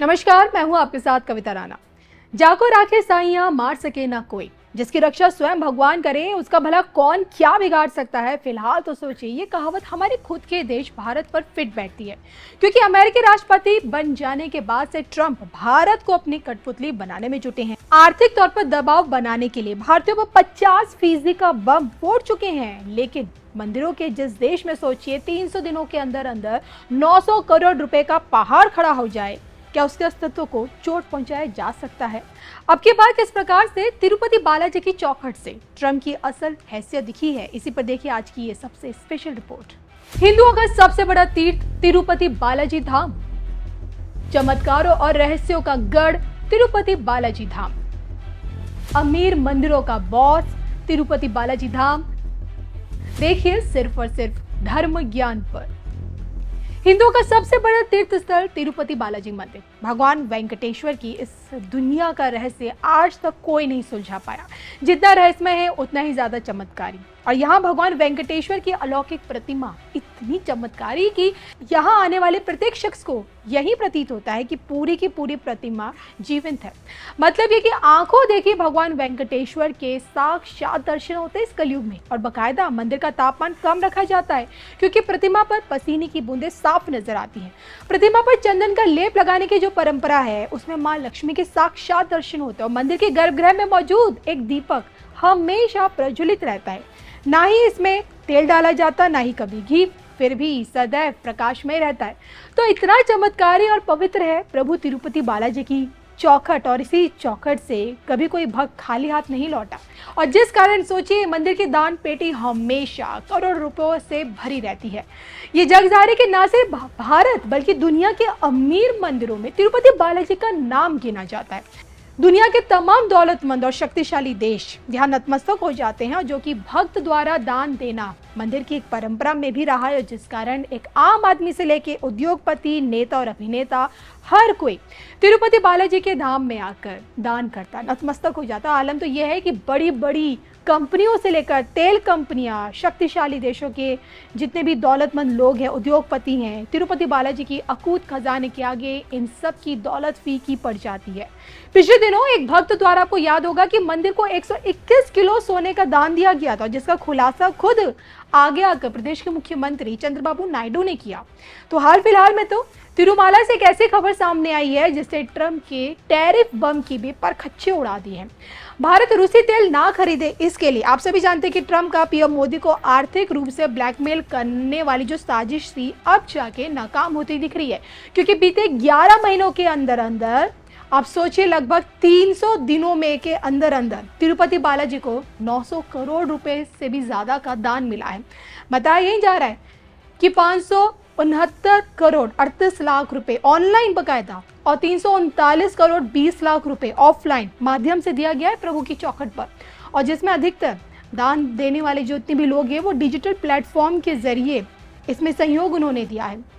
नमस्कार, मैं हूं आपके साथ कविता राणा। जाको राखे साइयां मार सके ना कोई, जिसकी रक्षा स्वयं भगवान करे उसका भला कौन क्या बिगाड़ सकता है। फिलहाल तो सोचिए, ये कहावत हमारे खुद के देश भारत पर फिट बैठती है, क्योंकि अमेरिकी राष्ट्रपति बन जाने के बाद से ट्रंप भारत को अपनी कठपुतली बनाने में जुटे हैं। आर्थिक तौर पर दबाव बनाने के लिए भारतीयों पर 50% का बम फोड़ चुके हैं। लेकिन मंदिरों के जिस देश में सोचिए 300 दिनों के अंदर अंदर 900 करोड़ रुपए का पहाड़ खड़ा हो जाए, क्या उसके अस्तित्व को चोट पहुंचाया जा सकता है? अब की बात किस प्रकार से तिरुपति बालाजी की चौखट से ट्रंप की असल हैसियत दिखी है, इसी पर देखिए आज की ये सबसे स्पेशल रिपोर्ट। हिंदुओं का सबसे बड़ा तीर्थ तिरुपति बालाजी धाम, चमत्कारों और रहस्यों का गढ़ तिरुपति बालाजी धाम, अमीर मंदिरों का बॉस तिरुपति बालाजी धाम। देखिए सिर्फ और सिर्फ धर्म ज्ञान पर। हिंदुओं का सबसे बड़ा तीर्थ स्थल तिरुपति बालाजी मंदिर। भगवान वेंकटेश्वर की इस दुनिया का रहस्य आज तक कोई नहीं सुलझा पाया। जितना रहस्यमय है उतना ही ज्यादा चमत्कारी। और यहाँ भगवान वेंकटेश्वर की अलौकिक प्रतिमा इतनी चमत्कारी कि यहाँ आने वाले प्रत्येक शख्स को यही प्रतीत होता है कि पूरी की पूरी प्रतिमा जीवंत है। मतलब ये कि आंखों देखी भगवान वेंकटेश्वर के साक्षात दर्शन होते हैं इस कलयुग में। और बकायदा मंदिर का तापमान कम रखा जाता है, क्योंकि प्रतिमा पर पसीने की बूंदें साफ नजर आती हैं। प्रतिमा पर चंदन का लेप लगाने की जो परंपरा है उसमें मां लक्ष्मी के साक्षात दर्शन होते हैं। और मंदिर के गर्भगृह में मौजूद एक दीपक हमेशा प्रज्वलित रहता है। ना ही इसमें तेल डाला जाता, ना ही कभी घी, फिर भी सदैव प्रकाश में रहता है। तो इतना चमत्कारी और पवित्र है प्रभु तिरुपति बालाजी की चौखट, और इसी चौखट से कभी कोई भक्त खाली हाथ नहीं लौटा। और जिस कारण सोचिए मंदिर की दान पेटी हमेशा करोड़ रुपयों से भरी रहती है। ये जग जाहिर है कि न सिर्फ भारत बल्कि दुनिया के अमीर मंदिरों में तिरुपति बालाजी का नाम गिना जाता है। दुनिया के तमाम दौलतमंद और शक्तिशाली देश यहाँ नतमस्तक हो जाते हैं, जो कि भक्त द्वारा दान देना मंदिर की एक परंपरा में भी रहा है, जिस कारण एक आम आदमी से लेके उद्योगपति, नेता और अभिनेता हर कोई तिरुपति बालाजी के धाम में आकर दान करता, नतमस्तक हो जाता। आलम तो यह है कि बड़ी बड़ी कंपनियों से लेकर तेल कंपनियां, शक्तिशाली देशों के जितने भी दौलतमंद लोग हैं, उद्योगपति हैं, तिरुपति बालाजी की अकूत खजाने के आगे इन सब की दौलत फीकी पड़ जाती है। पिछले दिनों एक भक्त द्वारा आपको याद होगा कि मंदिर को 121 किलो सोने का दान दिया गया था, जिसका खुलासा खुद आगे आकर प्रदेश के मुख्यमंत्री चंद्रबाबू नायडू ने किया। तो हाल फिलहाल में तो तिरुमाला से एक ऐसी खबर सामने आई है जिससे ट्रंप के टैरिफ बम की भी परखच्चे उड़ा दी है। भारत रूसी तेल ना खरीदे, इसके लिए आप सभी जानते हैं कि ट्रंप का पीएम मोदी को आर्थिक रूप से ब्लैकमेल करने वाली जो साजिश थी अब जाके नाकाम होती दिख रही है, क्योंकि बीते 11 महीनों के अंदर अंदर आप सोचिए लगभग 300 दिनों में के अंदर अंदर तिरुपति बालाजी को 900 करोड़ रुपए से भी ज्यादा का दान मिला है। बताया यही जा रहा है कि 569 करोड़ 38 लाख रुपए ऑनलाइन बकायदा और 339 करोड़ 20 लाख रुपए ऑफलाइन माध्यम से दिया गया है प्रभु की चौखट पर। और जिसमें अधिकतर दान देने वाले जो इतने भी लोग हैं वो डिजिटल प्लेटफॉर्म के जरिए इसमें सहयोग उन्होंने दिया है।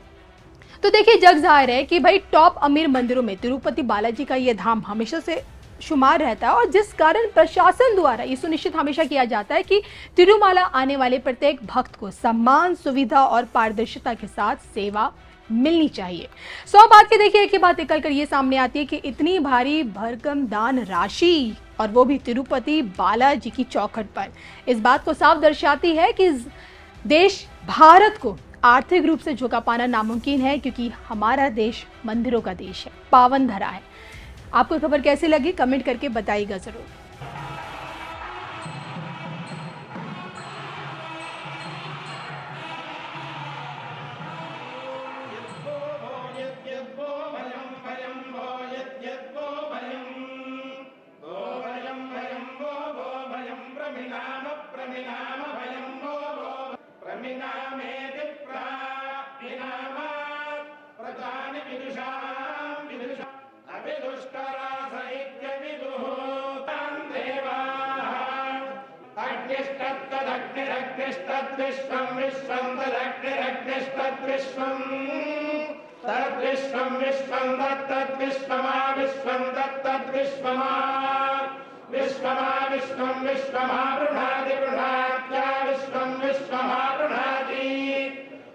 तो देखिए जग जाहिर है कि भाई टॉप अमीर मंदिरों में तिरुपति बालाजी का ये धाम हमेशा से शुमार रहता है, और जिस कारण प्रशासन द्वारा ये सुनिश्चित हमेशा किया जाता है कि तिरुमाला आने वाले प्रत्येक भक्त को सम्मान, सुविधा और पारदर्शिता के साथ सेवा मिलनी चाहिए। सौ बात की देखिए एक ही बात निकल कर ये सामने आती है कि इतनी भारी भरकम दान राशि, और वो भी तिरुपति बालाजी की चौखट पर, इस बात को साफ दर्शाती है कि देश भारत को आर्थिक रूप से झुका पाना नामुमकिन है, क्योंकि हमारा देश मंदिरों का देश है, पावन धरा है। आपको खबर कैसी लगी कमेंट करके बताइएगा जरूर। तद्विश्वं विश्वं तदग्निरग्निस्तद्विश्वं तद्विश्वं विश्वं तद्विश्वमा विश्वं तद्विश्वमा विश्वमा विश्वं विश्वमा बृहदि बृहत्या विश्वं विश्वमा बृहदि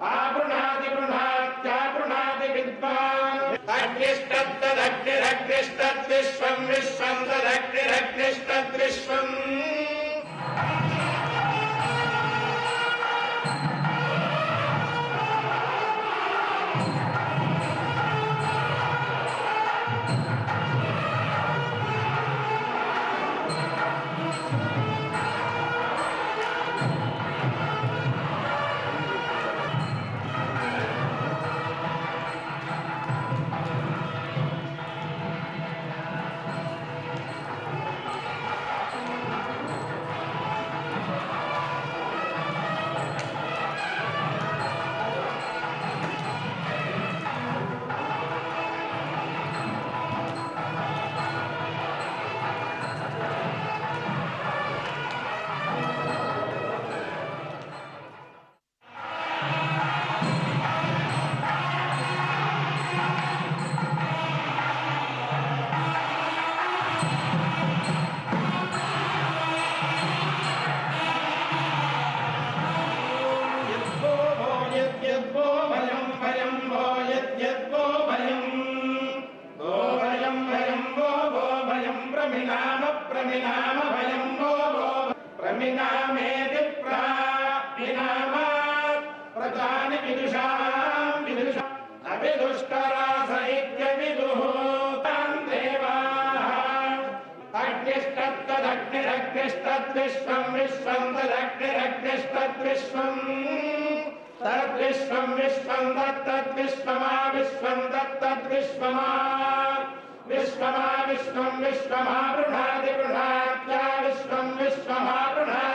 आबृहदि बृहत्या बृहदि विद्वान् तद्विष्टद्दद तद्विश्वम् तद्विश्वम् विश्वम् तत्तद्विश्वमा विश्वम् तत्तद्विश्वमा विश्वमा विश्वम् विश्वमा बृहदि बृहत्या विश्वम् विश्वमा बृहत्